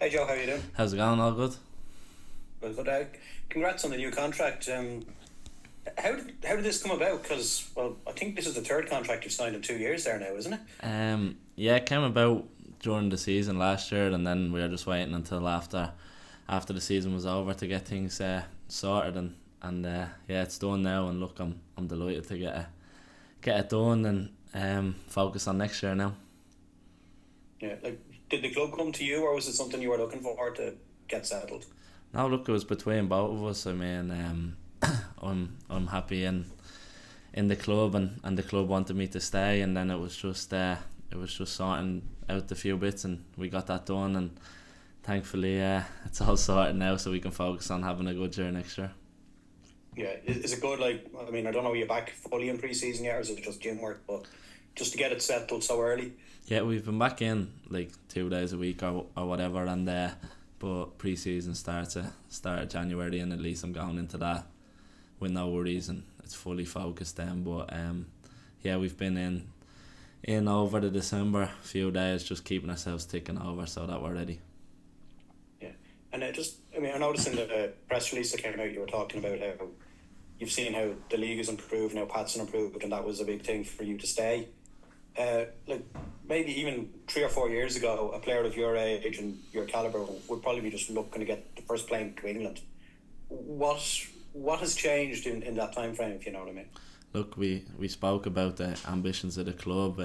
Hey Joe, how you doing? How's it going? All good? Good. Congrats on the new contract. How did this come about? Because I think this is the third contract you've signed in 2 years there now, isn't it? Yeah, it came about during the season last year, and then we were just waiting until after the season was over to get things sorted, and yeah, it's done now. And look, I'm delighted to get it done and focus on next year now. Yeah, did the club come to you, or was it something you were looking for to get settled? No, look, it was between both of us. I mean, I'm happy in the club, and the club wanted me to stay, and then it was just sorting out the few bits, and we got that done, and thankfully it's all sorted now, so we can focus on having a good year next year. Yeah, is it good? I don't know, are you back fully in pre-season yet, or is it just gym work? But just to get it settled so early. Yeah, we've been back in 2 days a week or whatever, and but pre-season starts at January, and at least I'm going into that with no worries, and it's fully focused then. But yeah, we've been in over the December few days, just keeping ourselves ticking over so that we're ready. Yeah, and I noticed in the press release that came out, you were talking about how you've seen how the league has improved, now Patson improved, and that was a big thing for you to stay. Maybe even 3 or 4 years ago, a player of your age and your calibre would probably be just looking to get the first plane to England. What has changed in that time frame, if you know what I mean? Look, we spoke about the ambitions of the club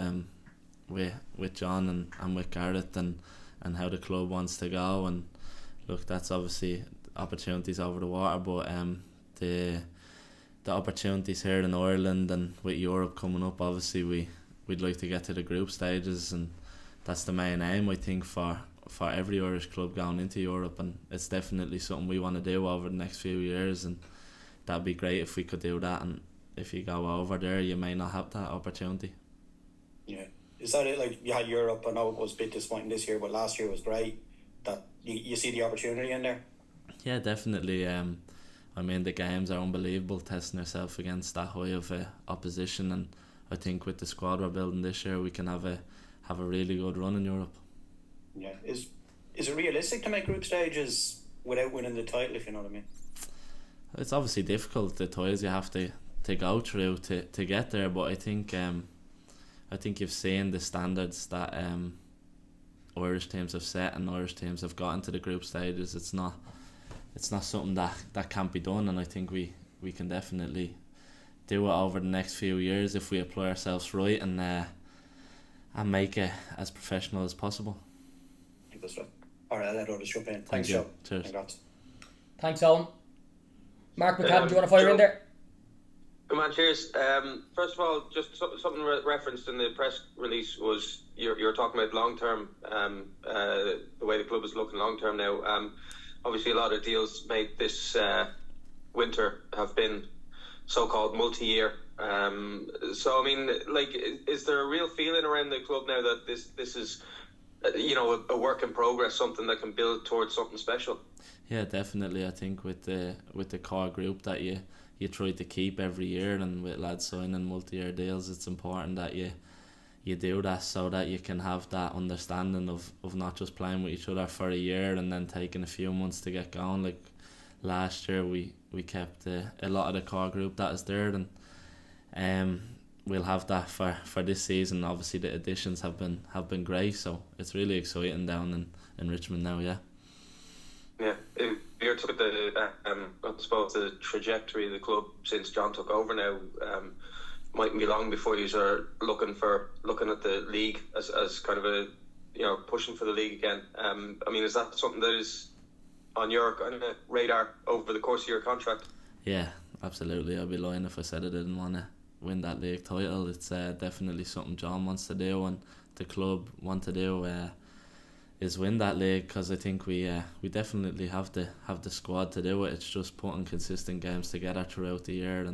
with John and with Gareth, and how the club wants to go, and look, that's obviously opportunities over the water, but the opportunities here in Ireland and with Europe coming up, obviously we'd like to get to the group stages, and that's the main aim, I think, for every Irish club going into Europe, and it's definitely something we want to do over the next few years, and that'd be great if we could do that. And if you go over there, you may not have that opportunity. Yeah, is that it? You had Europe, I know it was a bit disappointing this year, but last year was great. That you see the opportunity in there? Yeah, definitely. I mean, the games are unbelievable, testing yourself against that high of opposition, and I think with the squad we're building this year, we can have a really good run in Europe. Yeah, is it realistic to make group stages without winning the title, if you know what I mean? It's obviously difficult, the ties you have to go through to get there, but I think you've seen the standards that Irish teams have set, and Irish teams have got into the group stages. It's not something that can't be done, and I think we can definitely do it over the next few years if we apply ourselves right and make it as professional as possible. Alright, I'll let others jump in. Thanks, Joe. Cheers. Thanks, Owen. Mark McCann, do you want to fire in there? Come on, cheers. First of all, just something referenced in the press release was you're talking about long term, the way the club is looking long term now. Obviously, a lot of deals made this winter have been so-called multi-year. So I mean, is there a real feeling around the club now that this is, a work in progress, something that can build towards something special? Yeah, definitely. I think with the core group that you try to keep every year, and with lads signing multi-year deals, it's important that you do that so that you can have that understanding of not just playing with each other for a year and then taking a few months to get going. Like last year, we kept a lot of the core group that is there, and we'll have that for this season. Obviously, the additions have been great, so it's really exciting down in Richmond now. Yeah. Yeah, if you took the I suppose the trajectory of the club since John took over now, mightn't be long before you are looking at the league as kind of a pushing for the league again. I mean, is that something that is on your kind of radar over the course of your contract? Yeah, absolutely. I'd be lying if I said I didn't want to win that league title. It's definitely something John wants to do, and the club want to do. Is win that league, because I think we definitely have the squad to do it. It's just putting consistent games together throughout the year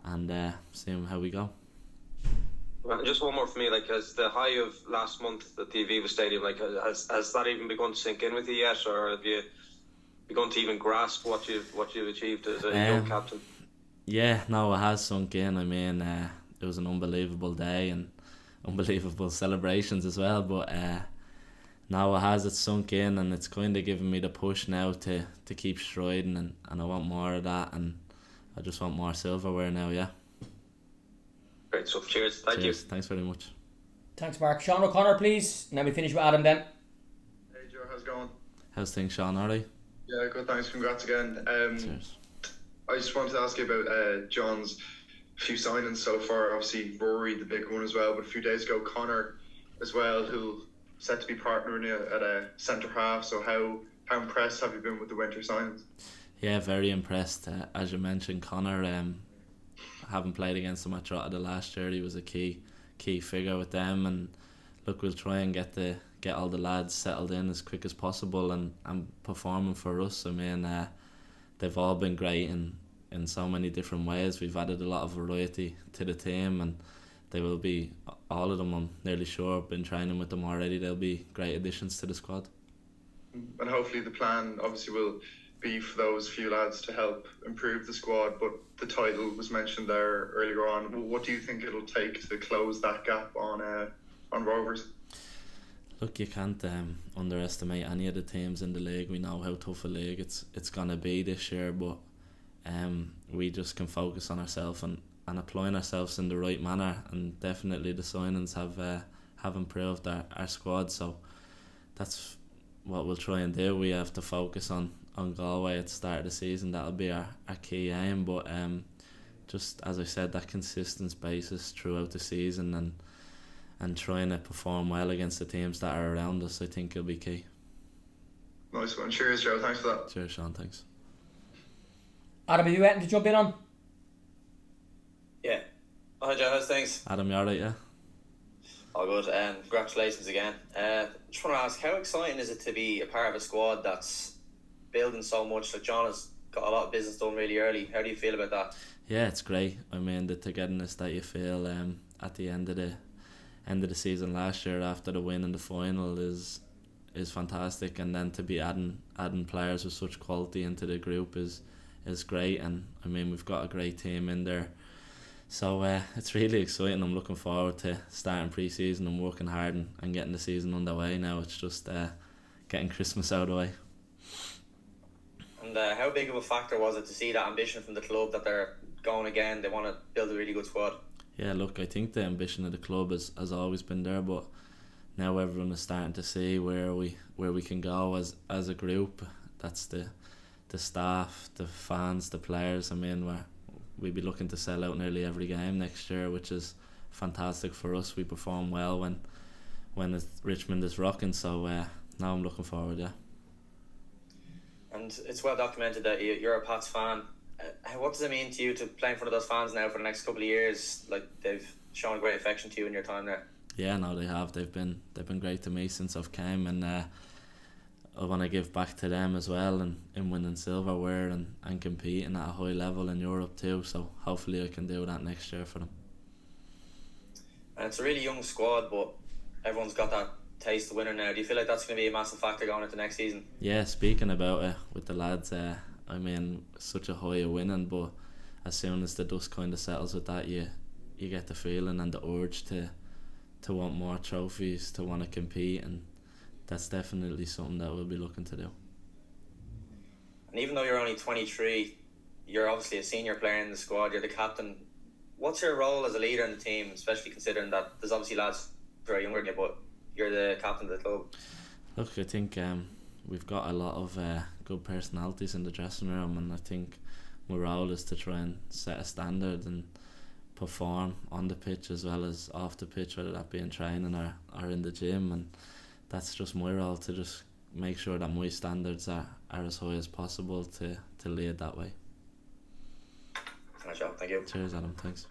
and seeing how we go. Well, just one more for me. Has the high of last month at the 𝗵𝗽𝗍𝗆 Stadium, has that even begun to sink in with you yet, or have you begun to even grasp what you've achieved as a young captain? Yeah, no, it has sunk in. I mean, it was an unbelievable day and unbelievable celebrations as well. But now it has, it's sunk in, and it's kind of given me the push now to keep striding, and I want more of that, and I just want more silverware now. Yeah. Great stuff. Cheers. Thank you. Thanks very much. Thanks, Mark. Sean O'Connor, please. And then we finish with Adam then. Hey Joe, how's it going? How's things, Sean? Alright? Yeah, good, thanks. Congrats again. Cheers. I just wanted to ask you about John's few signings so far. Obviously, Rory, the big one as well, but a few days ago, Connor as well, who set to be partnering you at a centre half. So how impressed have you been with the winter signings? Yeah, very impressed. As you mentioned, Connor, having played against him at Drogheda last year, he was a key figure with them, and look, we'll try and get all the lads settled in as quick as possible and performing for us. I mean, they've all been great in so many different ways. We've added a lot of variety to the team, and they will be, all of them, I'm nearly sure, been training with them already. They'll be great additions to the squad. And hopefully the plan obviously will be for those few lads to help improve the squad, but the title was mentioned there earlier on. What do you think it'll take to close that gap on Rovers? Look, you can't underestimate any of the teams in the league. We know how tough a league it's going to be this year, but we just can focus on ourselves and applying ourselves in the right manner, and definitely the signings have improved our squad, so that's what we'll try and do. We have to focus on Galway at the start of the season. That'll be our key aim, but just as I said, that consistent basis throughout the season and trying to perform well against the teams that are around us, I think, will be key. Nice one. Cheers, Joe. Thanks for that. Cheers, Sean. Thanks. Adam, have you anything to jump in on? Yeah. Hi Joe, how's things? Adam, you alright, yeah? All good, and congratulations again. Just want to ask, how exciting is it to be a part of a squad that's building so much? Like, John has got a lot of business done really early. How do you feel about that? Yeah, it's great. I mean, the togetherness that you feel at the end of the season last year after the win in the final is fantastic, and then to be adding players with such quality into the group is great. And I mean, we've got a great team in there, so it's really exciting. I'm looking forward to starting pre-season and working hard and getting the season underway now. It's just getting Christmas out of the way. And how big of a factor was it to see that ambition from the club that they're going again, they want to build a really good squad? Yeah, look, I think the ambition of the club has always been there, but now everyone is starting to see where we can go as a group. That's the staff, the fans, the players. I mean, we'll be looking to sell out nearly every game next year, which is fantastic for us. We perform well when Richmond is rocking, so now I'm looking forward, yeah. And it's well documented that you're a Pats fan. What does it mean to you to play in front of those fans now for the next couple of years? Like, they've shown great affection to you in your time there. Yeah, no, they have. They've been great to me since I've came, and I want to give back to them as well, and in winning silverware and competing at a high level in Europe too. So hopefully I can do that next year for them. And it's a really young squad, but everyone's got that taste of winner now. Do you feel like that's going to be a massive factor going into next season? Yeah, speaking about it with the lads, I mean, such a high of winning, but as soon as the dust kind of settles with that, you get the feeling and the urge to want more trophies, to want to compete, and that's definitely something that we'll be looking to do. And even though you're only 23, you're obviously a senior player in the squad, you're the captain. What's your role as a leader in the team, especially considering that there's obviously lads who are younger than you, but you're the captain of the club? Look, I think we've got a lot of good personalities in the dressing room, and I think my role is to try and set a standard and perform on the pitch as well as off the pitch, whether that be in training or in the gym, and that's just my role, to just make sure that my standards are as high as possible to lead that way. Thank you. Cheers, Adam. Thanks.